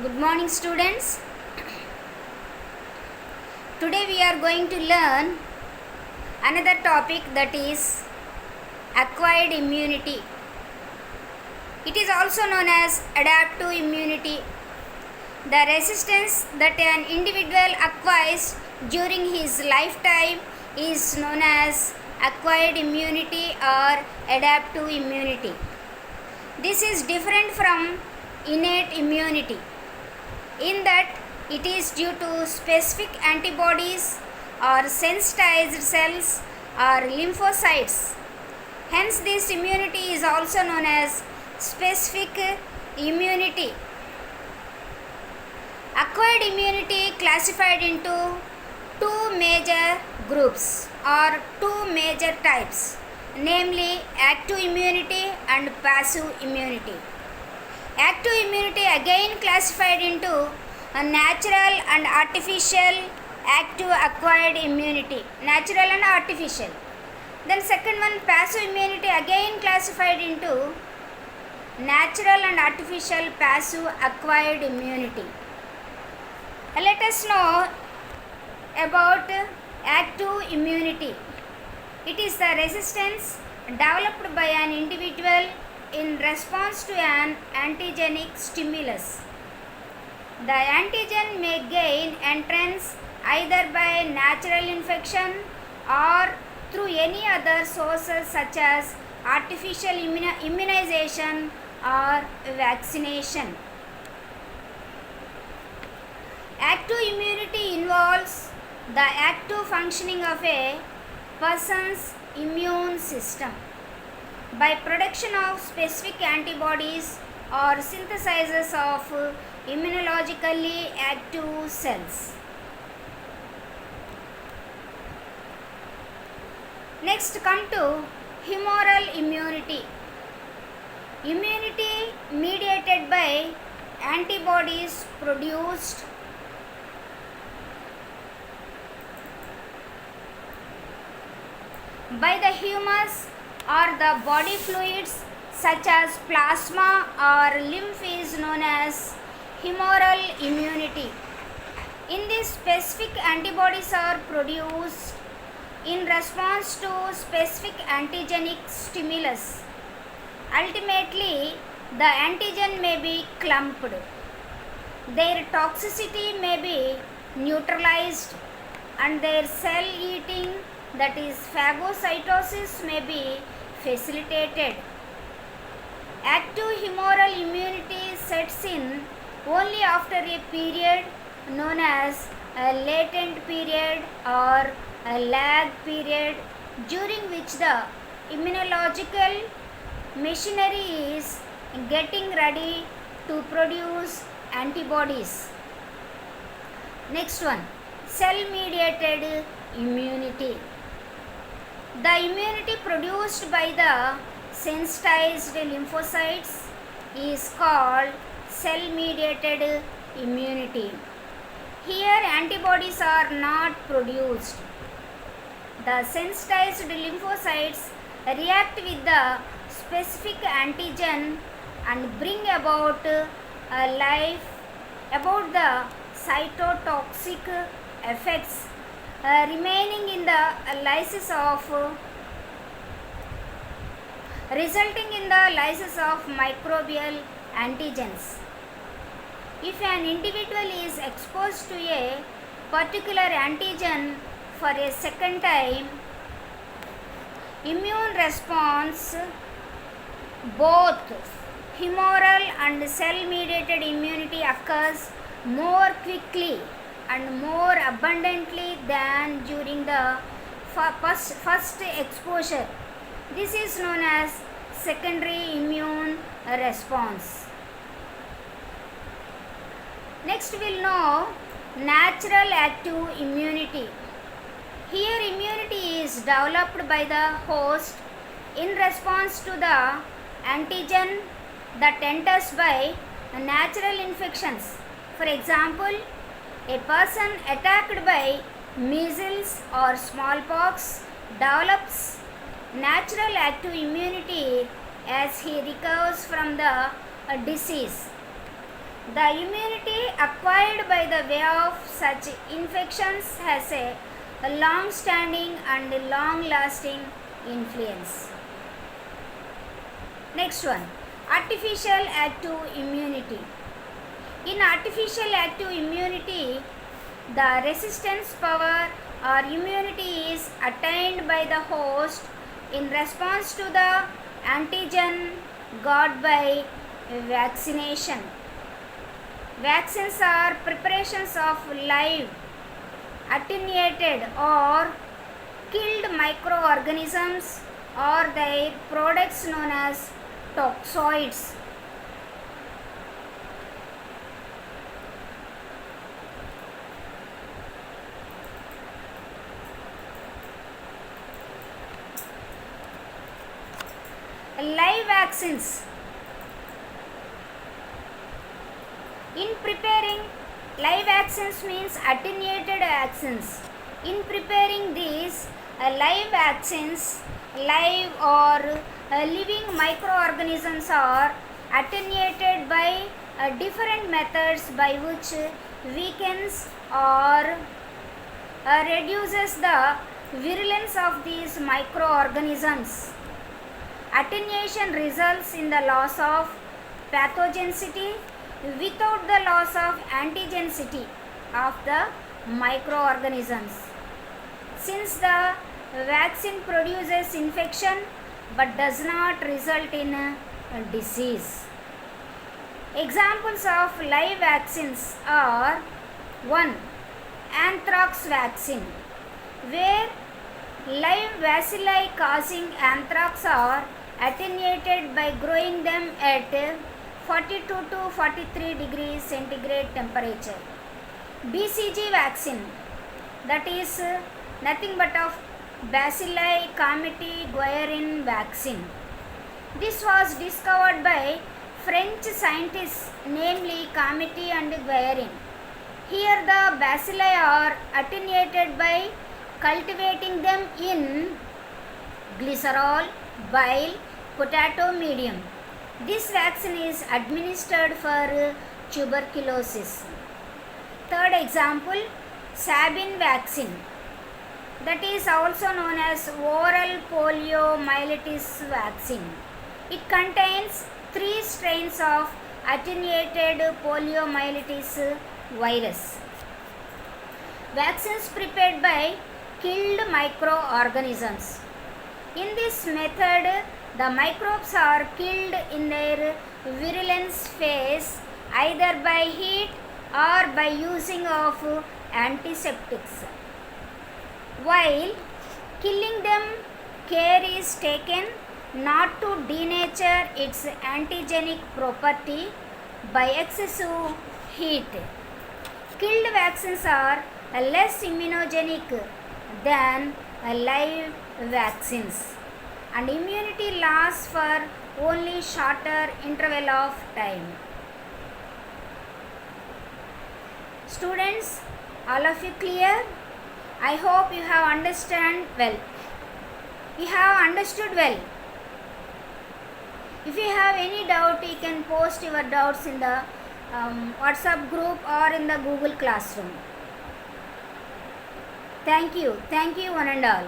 Good morning, students. Today we are going to learn another topic, that is acquired immunity. It is also known as adaptive immunity. The resistance that an individual acquires during his lifetime is known as acquired immunity or adaptive immunity. This is different from innate immunity in that it is due to specific antibodies or sensitized cells or lymphocytes. Hence, this immunity is also known as specific immunity. Acquired immunity classified into two major groups or two major types, namely active immunity and passive immunity. Active immunity again classified into a natural and artificial active acquired immunity, natural and artificial. Then second one, passive immunity, again classified into natural and artificial passive acquired immunity. Let us know about active immunity. It is the resistance developed by an individual in response to an antigenic stimulus. The antigen may gain entrance either by natural infection or through any other sources such as artificial immunization or vaccination. Active immunity involves the active functioning of a person's immune system by production of specific antibodies or synthesizes of immunologically active cells. Next, come to humoral immunity. Immunity mediated by antibodies produced by the humus or the body fluids such as plasma or lymph is known as humoral immunity. In this, specific antibodies are produced in response to specific antigenic stimulus. Ultimately, the antigen may be clumped. Their toxicity may be neutralized and their cell eating, that is phagocytosis, may be facilitated. Active humoral immunity sets in only after a period known as a latent period or a lag period, during which the immunological machinery is getting ready to produce antibodies. Next one, cell-mediated immunity. The immunity produced by the sensitized lymphocytes is called cell-mediated immunity. Here, antibodies are not produced. The sensitized lymphocytes react with the specific antigen and bring about the cytotoxic effects remaining in the lysis of resulting in the lysis of microbial antigens. If an individual is exposed to a particular antigen for a second time, immune response, both humoral and cell-mediated immunity, occurs more quickly and more abundantly than during the first exposure. This is known as secondary immune response. Next, we will know natural active immunity. Here, immunity is developed by the host in response to the antigen that enters by natural infections. For example, a person attacked by measles or smallpox develops natural active immunity as he recovers from the disease. The immunity acquired by the way of such infections has a long-standing and long-lasting influence. Next one, artificial active immunity. In artificial active immunity, the resistance power or immunity is attained by the host in response to the antigen got by vaccination. Vaccines are preparations of live, attenuated or killed microorganisms or their products known as toxoids. Live vaccines. In preparing, live vaccines means attenuated vaccines. In preparing these live vaccines, live or living microorganisms are attenuated by different methods by which weakens or reduces the virulence of these microorganisms. Attenuation results in the loss of pathogenicity without the loss of antigenicity of the microorganisms. Since the vaccine produces infection but does not result in a disease. Examples of live vaccines are 1. Anthrax vaccine, where live bacilli causing anthrax are attenuated by growing them at 42 to 43 degrees centigrade temperature. BCG vaccine, that is nothing but of Bacilli calmette guerin vaccine. This was discovered by French scientists, namely Calmette and Guerin. Here the bacilli are attenuated by cultivating them in glycerol, bile, potato medium. This vaccine is administered for tuberculosis. Third example, Sabin vaccine, that is also known as oral poliomyelitis vaccine. It contains 3 strains of attenuated poliomyelitis virus. Vaccines prepared by killed microorganisms. In this method, the microbes are killed in their virulence phase either by heat or by using of antiseptics. While killing them, care is taken not to denature its antigenic property by excessive heat. Killed vaccines are less immunogenic than live vaccines, and immunity lasts for only shorter interval of time. Students, all of you clear? I hope you have understood well. You have understood well. If you have any doubt, you can post your doubts in the WhatsApp group or in the Google Classroom. Thank you one and all.